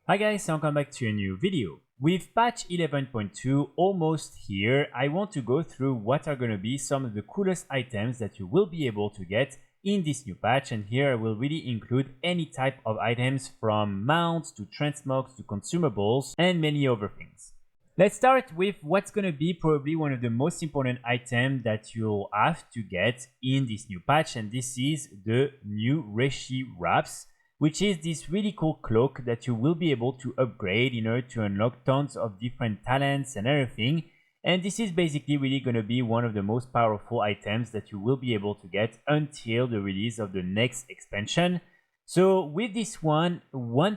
Hi guys, welcome back to a new video. With patch 11.2 almost here, I want to go through what are going to be some of the coolest items that you will be able to get in this new patch, and here I will really include any type of items from mounts to transmogs to consumables and many other things. Let's start with what's going to be probably one of the most important items that you'll have to get in this new patch, and this is the new Reshii Wraps, which is this really cool cloak that you will be able to upgrade in order to unlock tons of different talents and everything. And this is basically really going to be one of the most powerful items that you will be able to get until the release of the next expansion. So with this one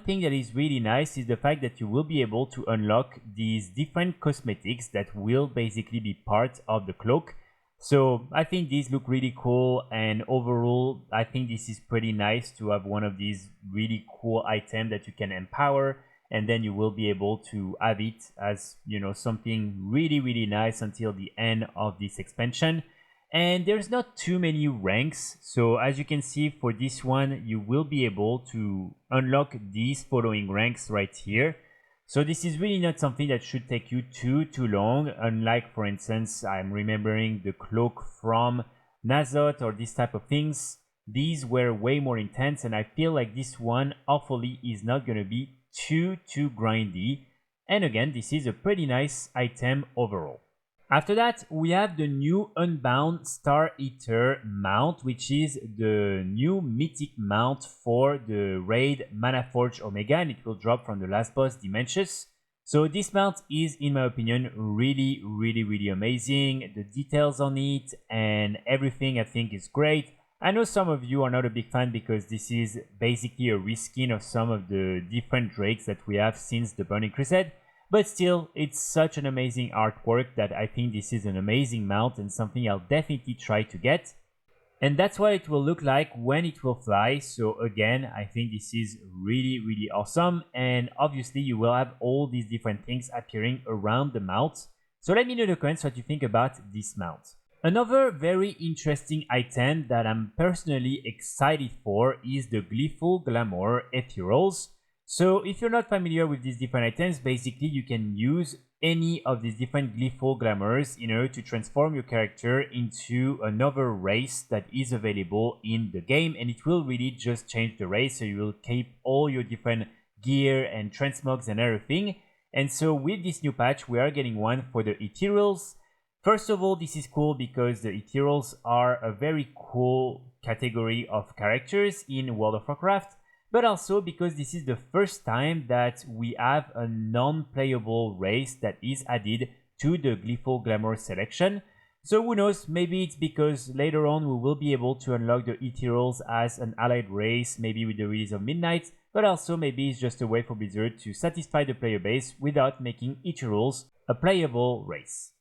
thing that is really nice is the fact that you will be able to unlock these different cosmetics that will basically be part of the cloak. So I think these look really cool, and overall I think this is pretty nice to have one of these really cool items that you can empower, and then you will be able to have it as, you know, something really nice until the end of this expansion. And there's not too many ranks, so as you can see for this one you will be able to unlock these following ranks right here. So this is really not something that should take you too long, unlike, for instance, I'm remembering the cloak from Nazot or this type of things. These were way more intense, and I feel like this one hopefully is not going to be too grindy. And again, this is a pretty nice item overall. After that, we have the new Unbound Star Eater mount, which is the new mythic mount for the raid Manaforge Omega, and it will drop from the last boss Dimensions. So this mount is, in my opinion, really amazing. The details on it and everything I think is great. I know some of you are not a big fan because this is basically a reskin of some of the different drakes that we have since the Burning Crusade. But still, it's such an amazing artwork that I think this is an amazing mount and something I'll definitely try to get. And that's what it will look like when it will fly. So again, I think this is really awesome. And obviously you will have all these different things appearing around the mount. So let me know in the comments what you think about this mount. Another very interesting item that I'm personally excited for is the Gleeful Glamour Ethereals. So if you're not familiar with these different items, basically you can use any of these different Gleeful Glamours in order to transform your character into another race that is available in the game, and it will really just change the race, so you will keep all your different gear and Transmogs and everything. And so with this new patch we are getting one for the Ethereals. First of all, this is cool because the Ethereals are a very cool category of characters in World of Warcraft, but also because this is the first time that we have a non-playable race that is added to the Gleeful Glamour selection. So who knows, maybe it's because later on we will be able to unlock the Ethereals as an allied race, maybe with the release of Midnight, but also maybe it's just a way for Blizzard to satisfy the player base without making Ethereals a playable race.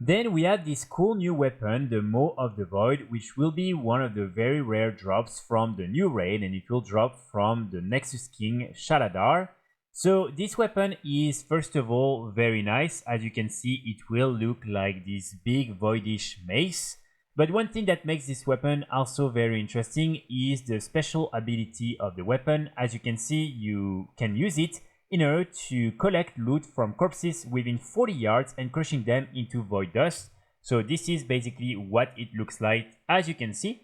Then we have this cool new weapon, the Maw of the Void, which will be one of the very rare drops from the new raid, and it will drop from the Nexus King Shaladar. So this weapon is first of all very nice. As you can see, it will look like this big voidish mace. But one thing that makes this weapon also very interesting is the special ability of the weapon. As you can see, you can use it in order to collect loot from corpses within 40 yards and crushing them into void dust. So this is basically what it looks like, as you can see.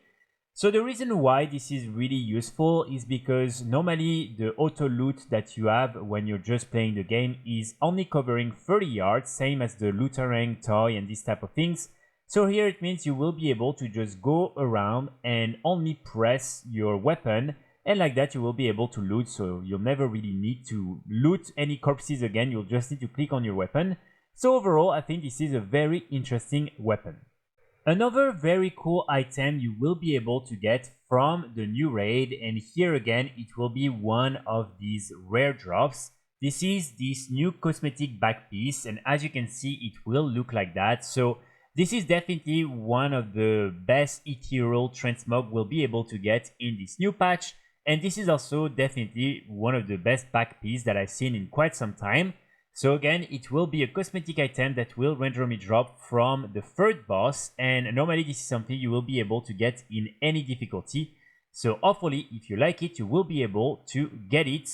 So the reason why this is really useful is because normally the auto loot that you have when you're just playing the game is only covering 30 yards, same as the Lootarang toy and this type of things. So here it means you will be able to just go around and only press your weapon, and like that you will be able to loot, so you'll never really need to loot any corpses again, you'll just need to click on your weapon. So overall, I think this is a very interesting weapon. Another very cool item you will be able to get from the new raid, and here again it will be one of these rare drops. This is this new cosmetic back piece, and as you can see it will look like that. So this is definitely one of the best Ethereal Transmog we'll be able to get in this new patch. And this is also definitely one of the best back pieces that I've seen in quite some time. So again, it will be a cosmetic item that will randomly drop from the third boss, and normally this is something you will be able to get in any difficulty. So hopefully, if you like it, you will be able to get it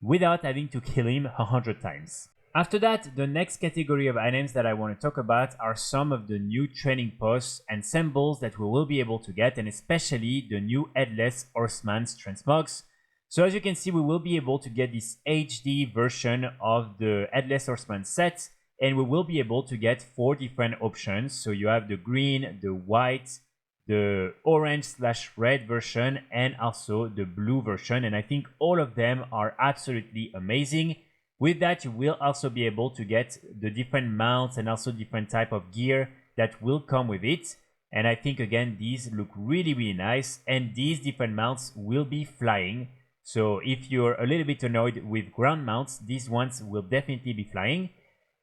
without having to kill him 100 times. After that, the next category of items that I want to talk about are some of the new training posts and symbols that we will be able to get, and especially the new Headless Horseman's Transmogs. So as you can see, we will be able to get this HD version of the Headless Horseman set, and we will be able to get 4 different options. So you have the green, the white, the orange/red version, and also the blue version, and I think all of them are absolutely amazing. With that, you will also be able to get the different mounts and also different type of gear that will come with it. And I think again, these look really nice, and these different mounts will be flying. So if you're a little bit annoyed with ground mounts, these ones will definitely be flying.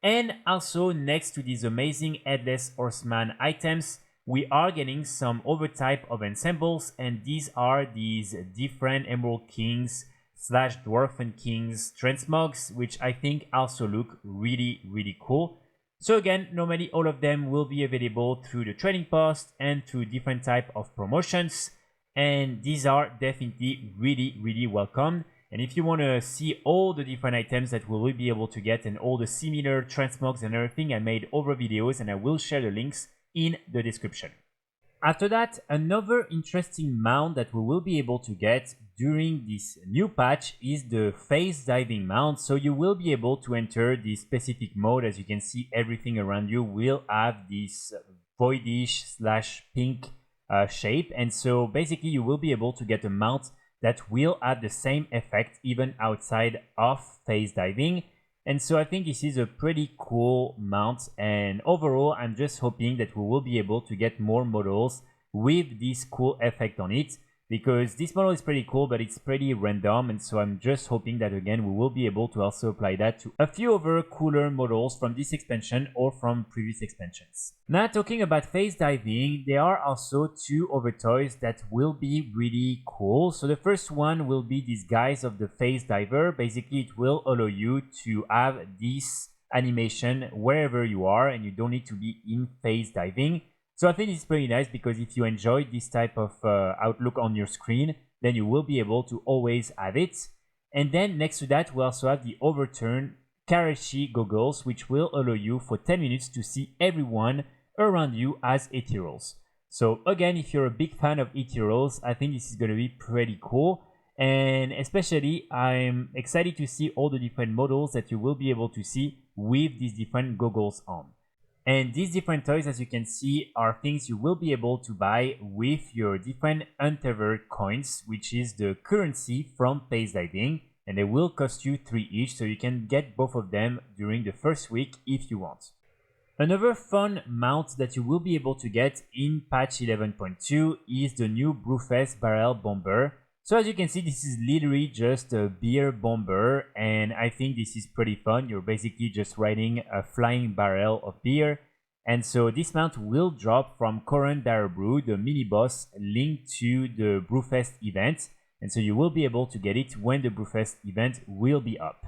And also next to these amazing Headless Horseman items, we are getting some other type of ensembles, and these are these different Emerald Kings / Dwarven Kings Transmogs, which I think also look really cool. So again, normally all of them will be available through the trading post and through different type of promotions, and these are definitely really welcome. And if you want to see all the different items that we will be able to get and all the similar Transmogs and everything, I made over videos and I will share the links in the description. After that, another interesting mount that we will be able to get during this new patch is the phase diving mount. So you will be able to enter this specific mode. As you can see, everything around you will have this voidish/pink shape, and so basically you will be able to get a mount that will have the same effect even outside of phase diving. And so I think this is a pretty cool mount, and overall I'm just hoping that we will be able to get more models with this cool effect on it, because this model is pretty cool but it's pretty random, and so I'm just hoping that again we will be able to also apply that to a few other cooler models from this expansion or from previous expansions. Now talking about phase diving, there are also 2 other toys that will be really cool. So the first one will be this Guise of the Phase Diver. Basically it will allow you to have this animation wherever you are and you don't need to be in phase diving. So I think it's pretty nice, because if you enjoy this type of outlook on your screen, then you will be able to always have it. And then next to that, we also have the Overturn Karashi goggles, which will allow you for 10 minutes to see everyone around you as Ethereals. So again, if you're a big fan of Ethereals, I think this is going to be pretty cool. And especially, I'm excited to see all the different models that you will be able to see with these different goggles on. And these different toys, as you can see, are things you will be able to buy with your different untethered coins, which is the currency from phase diving, and they will cost you 3 each, so you can get both of them during the first week if you want. Another fun mount that you will be able to get in patch 11.2 is the new Brewfest Barrel Bomber. So as you can see, this is literally just a beer bomber, and I think this is pretty fun. You're basically just riding a flying barrel of beer. And so this mount will drop from Current Dire Brew, the mini boss linked to the Brewfest event. And so you will be able to get it when the Brewfest event will be up.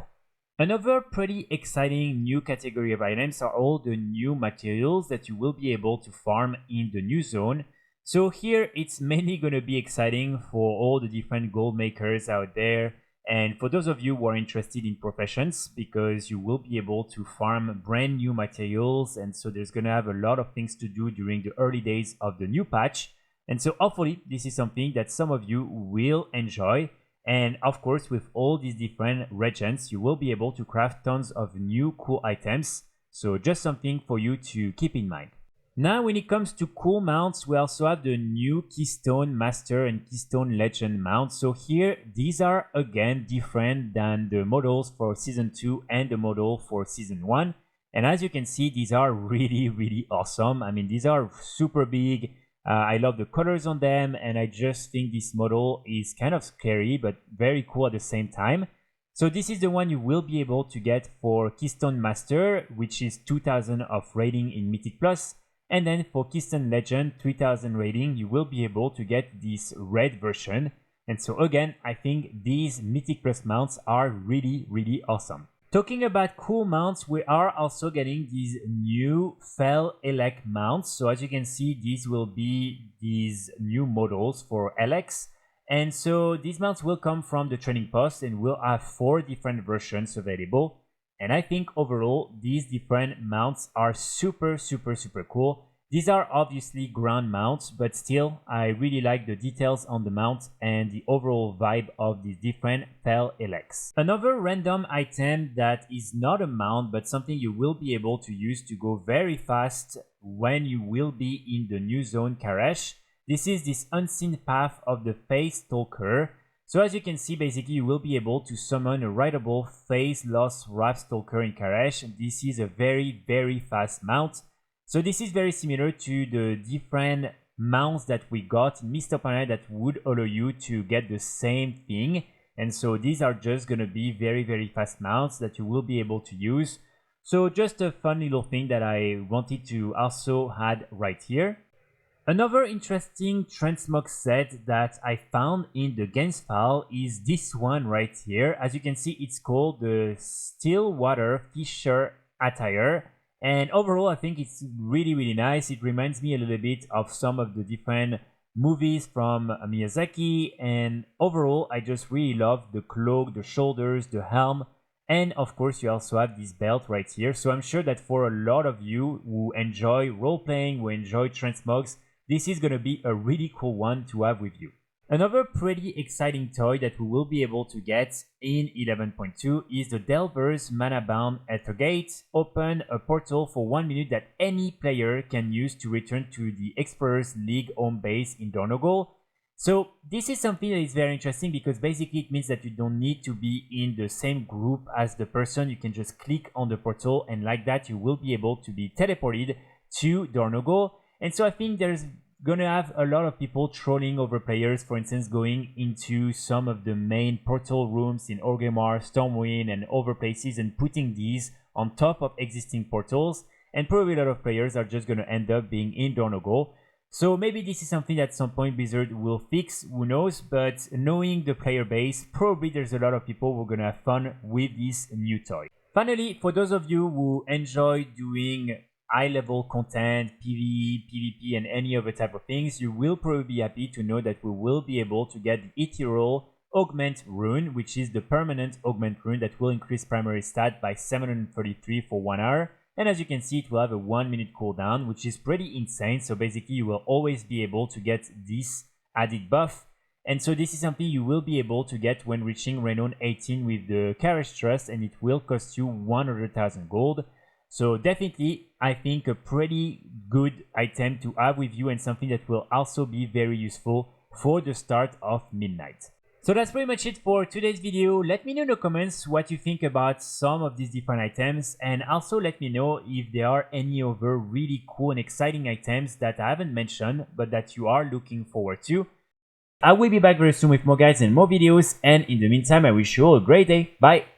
Another pretty exciting new category of items are all the new materials that you will be able to farm in the new zone. So here it's mainly going to be exciting for all the different gold makers out there, and for those of you who are interested in professions, because you will be able to farm brand new materials, and so there's going to have a lot of things to do during the early days of the new patch. And so hopefully this is something that some of you will enjoy. And of course, with all these different Reagents, you will be able to craft tons of new cool items. So just something for you to keep in mind. Now, when it comes to cool mounts, we also have the new Keystone Master and Keystone Legend mounts. So here, these are again different than the models for Season 2 and the model for Season 1. And as you can see, these are really awesome. I mean, these are super big. I love the colors on them, and I just think this model is kind of scary, but very cool at the same time. So this is the one you will be able to get for Keystone Master, which is 2000 of rating in Mythic Plus. And then for Keystone Legend, 3000 rating, you will be able to get this red version. And so again, I think these Mythic Plus mounts are really awesome. Talking about cool mounts, we are also getting these new Fel Elekks mounts. So as you can see, these will be these new models for Elekks. And so these mounts will come from the trading post and will have 4 different versions available. And I think overall these different mounts are super cool. These are obviously ground mounts, but still I really like the details on the mount and the overall vibe of these different Fel Elekks. Another random item that is not a mount but something you will be able to use to go very fast when you will be in the new zone Karesh. This is this unseen path of the Phase Stalker. So as you can see, basically you will be able to summon a rideable Phase Lost Wrap Stalker in Karesh. This is a very fast mount. So this is very similar to the different mounts that we got in Mist of Panel that would allow you to get the same thing. And so these are just going to be very fast mounts that you will be able to use. So just a fun little thing that I wanted to also add right here. Another interesting Transmog set that I found in the games file is this one right here. As you can see, it's called the Stillwater Fisher Attire. And overall, I think it's really nice. It reminds me a little bit of some of the different movies from Miyazaki. And overall, I just really love the cloak, the shoulders, the helm. And of course, you also have this belt right here. So I'm sure that for a lot of you who enjoy role-playing, who enjoy Transmogs, this is going to be a really cool one to have with you. Another pretty exciting toy that we will be able to get in 11.2 is the Delver's Mana-bound Ethergate. Open a portal for 1 minute that any player can use to return to the Explorers League home base in Dornogal. So this is something that is very interesting because basically it means that you don't need to be in the same group as the person. You can just click on the portal and like that you will be able to be teleported to Dornogal. And so I think there's gonna have a lot of people trolling over players, for instance going into some of the main portal rooms in Orgrimmar, Stormwind and other places and putting these on top of existing portals, and probably a lot of players are just gonna end up being in Dornogal. So maybe this is something that at some point Blizzard will fix, who knows, but knowing the player base, probably there's a lot of people who are gonna have fun with this new toy. Finally, for those of you who enjoy doing high-level content, PvE, PvP, and any other type of things, you will probably be happy to know that we will be able to get the Ethereal Augment Rune, which is the permanent Augment Rune that will increase primary stat by 733 for 1 hour. And as you can see, it will have a 1 minute cooldown, which is pretty insane. So basically, you will always be able to get this added buff. And so this is something you will be able to get when reaching Renown 18 with the Karesh Trust, and it will cost you 100,000 gold. So definitely, I think a pretty good item to have with you and something that will also be very useful for the start of Midnight. So that's pretty much it for today's video. Let me know in the comments what you think about some of these different items, and also let me know if there are any other really cool and exciting items that I haven't mentioned but that you are looking forward to. I will be back very soon with more guides and more videos, and in the meantime I wish you all a great day. Bye!